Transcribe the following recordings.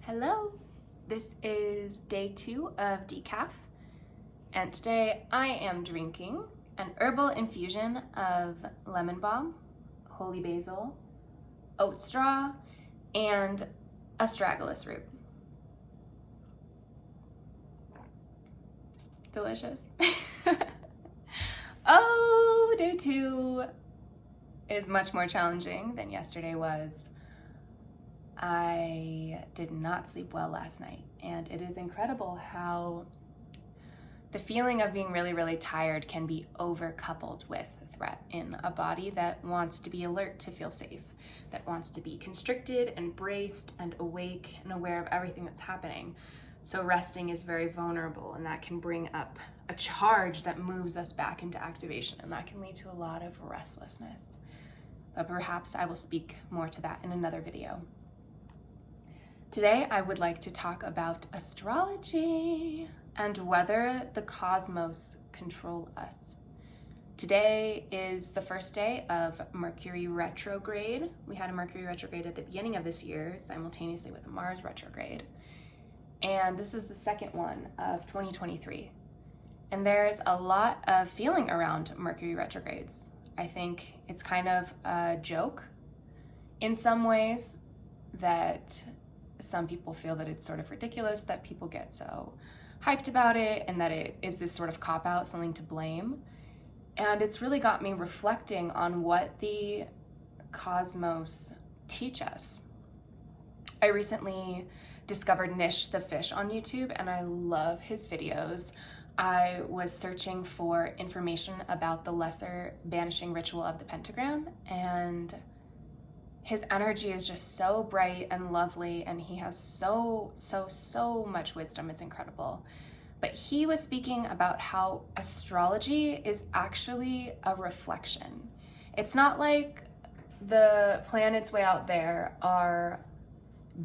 Hello, this is day 2 of decaf, and today I am drinking an herbal infusion of lemon balm, holy basil, oat straw, and astragalus root. Delicious. Oh, day 2 is much more challenging than yesterday was. I did not sleep well last night, and it is incredible how the feeling of being really, really tired can be overcoupled with threat in a body that wants to be alert to feel safe, that wants to be constricted and braced and awake and aware of everything that's happening. So resting is very vulnerable, and that can bring up a charge that moves us back into activation, and that can lead to a lot of restlessness. But perhaps I will speak more to that in another video. Today, I would like to talk about astrology and whether the cosmos control us. Today is the first day of Mercury Retrograde. We had a Mercury Retrograde at the beginning of this year, simultaneously with a Mars Retrograde. And this is the second one of 2023. And there's a lot of feeling around Mercury retrogrades. I think it's kind of a joke in some ways, that some people feel that it's sort of ridiculous that people get so hyped about it, and that it is this sort of cop-out, something to blame. And it's really got me reflecting on what the cosmos teach us. I recently discovered Nish the Fish on YouTube, and I love his videos. I was searching for information about the lesser banishing ritual of the pentagram, and his energy is just so bright and lovely, and he has so much wisdom. It's incredible. But he was speaking about how astrology is actually a reflection. It's not like the planets way out there are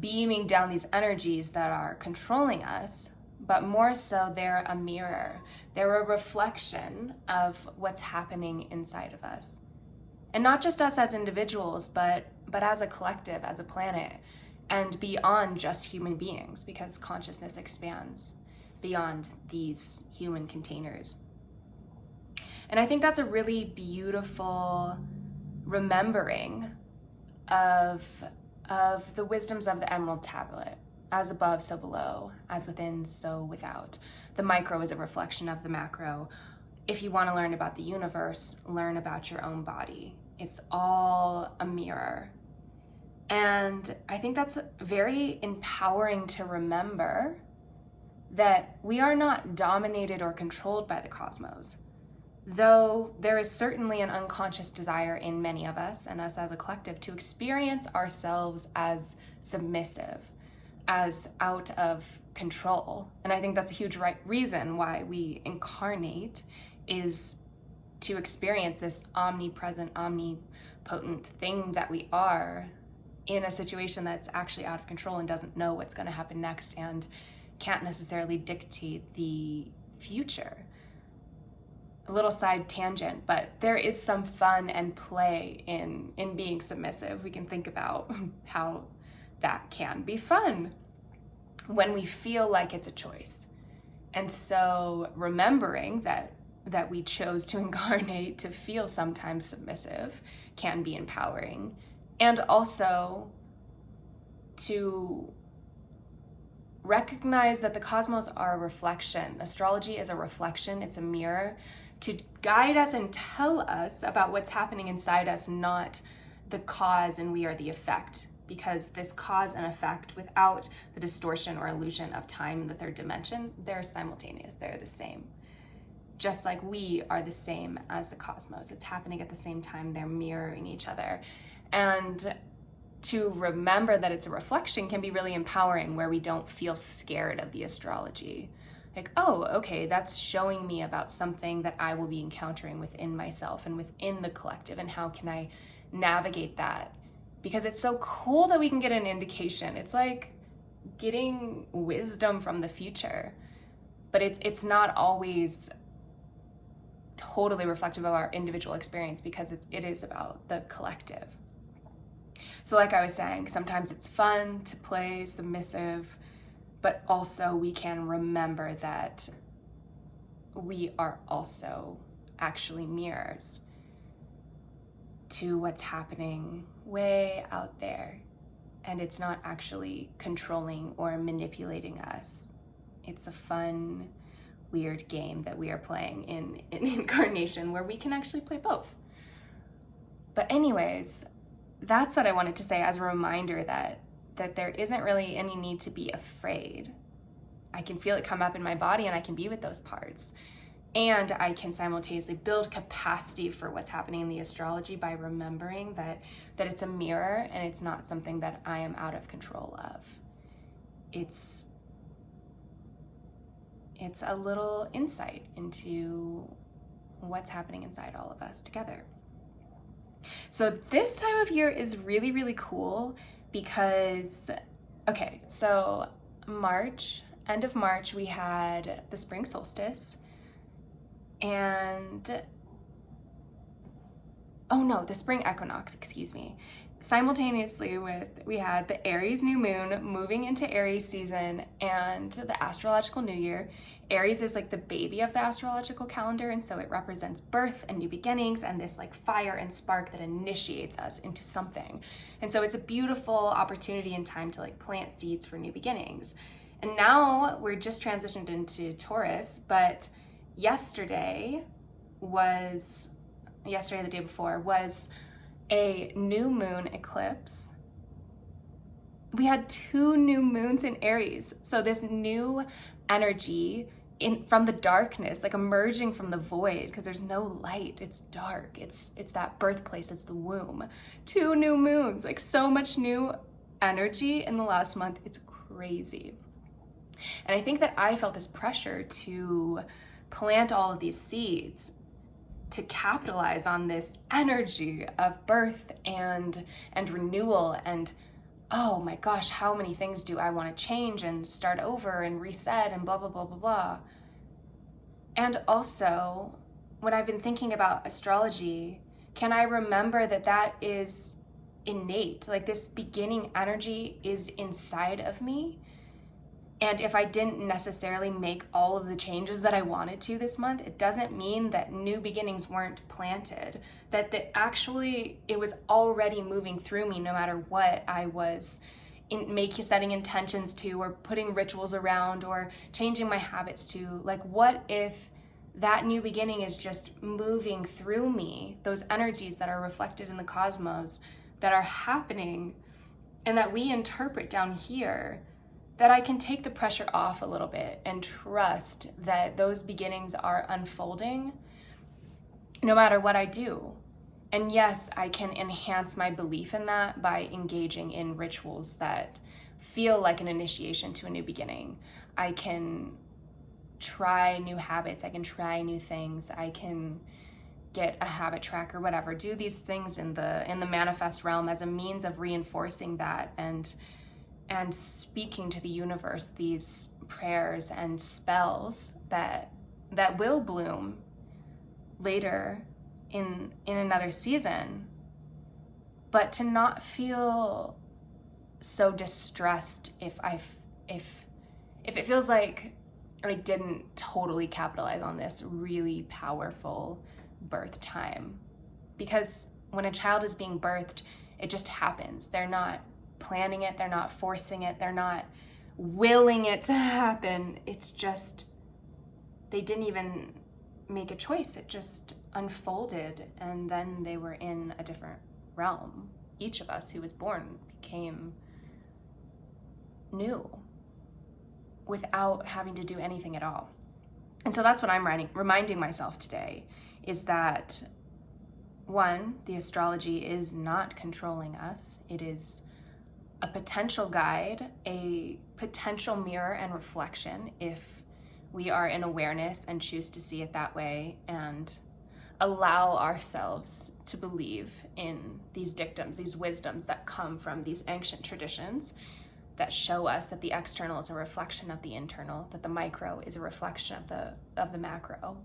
beaming down these energies that are controlling us, but more so they're a mirror. They're a reflection of what's happening inside of us. And not just us as individuals, but as a collective, as a planet, and beyond just human beings, because consciousness expands beyond these human containers. And I think that's a really beautiful remembering of the wisdoms of the Emerald Tablet. As above, so below. As within, so without. The micro is a reflection of the macro. If you want to learn about the universe, learn about your own body. It's all a mirror. And I think that's very empowering to remember that we are not dominated or controlled by the cosmos. Though there is certainly an unconscious desire in many of us, and us as a collective, to experience ourselves as submissive, as out of control. And I think that's a huge reason why we incarnate, is to experience this omnipresent, omnipotent thing that we are in a situation that's actually out of control and doesn't know what's going to happen next and can't necessarily dictate the future. A little side tangent, but there is some fun and play in being submissive. We can think about how that can be fun when we feel like it's a choice. And so remembering that we chose to incarnate to feel sometimes submissive can be empowering. And also to recognize that the cosmos are a reflection. Astrology is a reflection, it's a mirror to guide us and tell us about what's happening inside us, not the cause and we are the effect. Because this cause and effect, without the distortion or illusion of time in the third dimension, they're simultaneous, they're the same. Just like we are the same as the cosmos. It's happening at the same time, they're mirroring each other. And to remember that it's a reflection can be really empowering, where we don't feel scared of the astrology. Like, oh, okay, that's showing me about something that I will be encountering within myself and within the collective, and how can I navigate that? Because it's so cool that we can get an indication. It's like getting wisdom from the future, but it's not always totally reflective of our individual experience, because it is about the collective. So like I was saying, sometimes it's fun to play submissive, but also we can remember that we are also actually mirrors to what's happening way out there. And it's not actually controlling or manipulating us. It's a fun, weird game that we are playing in incarnation where we can actually play both. But anyways, that's what I wanted to say as a reminder that there isn't really any need to be afraid. I can feel it come up in my body and I can be with those parts. And I can simultaneously build capacity for what's happening in the astrology by remembering that it's a mirror and it's not something that I am out of control of. It's a little insight into what's happening inside all of us together. So this time of year is really, really cool because, okay, so end of March, we had the spring solstice. And, the spring equinox, excuse me. Simultaneously we had the Aries new moon moving into Aries season and the astrological new year. Aries is like the baby of the astrological calendar, and so it represents birth and new beginnings and this like fire and spark that initiates us into something. And so it's a beautiful opportunity and time to like plant seeds for new beginnings. And now we're just transitioned into Taurus, but yesterday, the day before, was a new moon eclipse. We had 2 new moons in Aries. So this new energy from the darkness, like emerging from the void, because there's no light, it's dark. It's that birthplace, it's the womb. 2 new moons, like so much new energy in the last month. It's crazy. And I think that I felt this pressure to plant all of these seeds to capitalize on this energy of birth and renewal and, oh my gosh, how many things do I want to change and start over and reset and blah, blah, blah, blah, blah. And also, when I've been thinking about astrology, can I remember that is innate? Like this beginning energy is inside of me. And if I didn't necessarily make all of the changes that I wanted to this month, it doesn't mean that new beginnings weren't planted, that it was already moving through me no matter what I was setting intentions to or putting rituals around or changing my habits to. Like, what if that new beginning is just moving through me, those energies that are reflected in the cosmos that are happening and that we interpret down here, that I can take the pressure off a little bit and trust that those beginnings are unfolding no matter what I do. And yes, I can enhance my belief in that by engaging in rituals that feel like an initiation to a new beginning. I can try new habits, I can try new things, I can get a habit tracker, whatever, do these things in the manifest realm as a means of reinforcing that and speaking to the universe these prayers and spells that will bloom later in another season, but to not feel so distressed if it feels like I didn't totally capitalize on this really powerful birth time. Because when a child is being birthed, it just happens. They're not planning it, they're not forcing it, they're not willing it to happen. It's just, they didn't even make a choice. It just unfolded, and then they were in a different realm. Each of us who was born became new without having to do anything at all. And so that's what I'm reminding myself today, is that 1, the astrology is not controlling us. It is a potential guide, a potential mirror and reflection if we are in awareness and choose to see it that way and allow ourselves to believe in these dictums, these wisdoms that come from these ancient traditions that show us that the external is a reflection of the internal, that the micro is a reflection of the macro.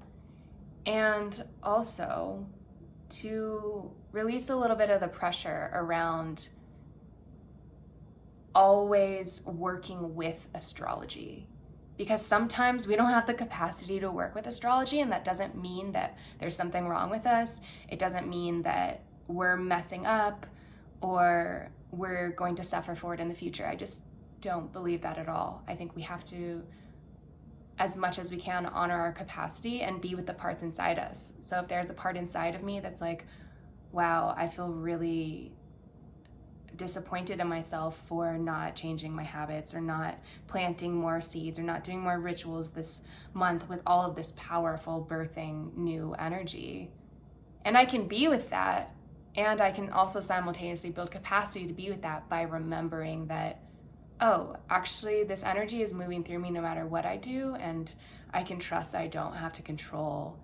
And also to release a little bit of the pressure around always working with astrology, because sometimes we don't have the capacity to work with astrology, and that doesn't mean that there's something wrong with us. It doesn't mean that we're messing up or we're going to suffer for it in the future. I just don't believe that at all. I think we have to, as much as we can, honor our capacity and be with the parts inside us. So if there's a part inside of me that's like, wow, I feel really disappointed in myself for not changing my habits or not planting more seeds or not doing more rituals this month with all of this powerful birthing new energy. And I can be with that, and I can also simultaneously build capacity to be with that by remembering that, oh, actually this energy is moving through me no matter what I do, and I can trust I don't have to control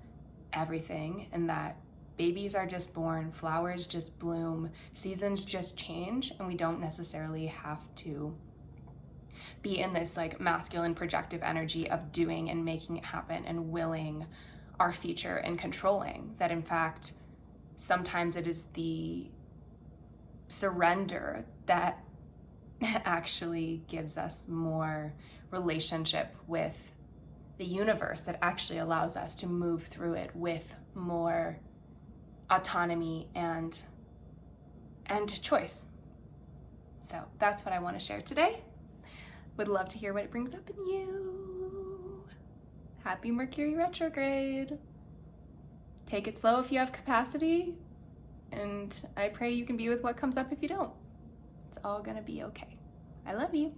everything, and that babies are just born, flowers just bloom, seasons just change, and we don't necessarily have to be in this like masculine projective energy of doing and making it happen and willing our future and controlling. That in fact, sometimes it is the surrender that actually gives us more relationship with the universe, that actually allows us to move through it with more autonomy and choice. So that's what I want to share today. Would love to hear what it brings up in you. Happy Mercury retrograde. Take it slow if you have capacity, and I pray you can be with what comes up if you don't. It's all gonna be okay. I love you.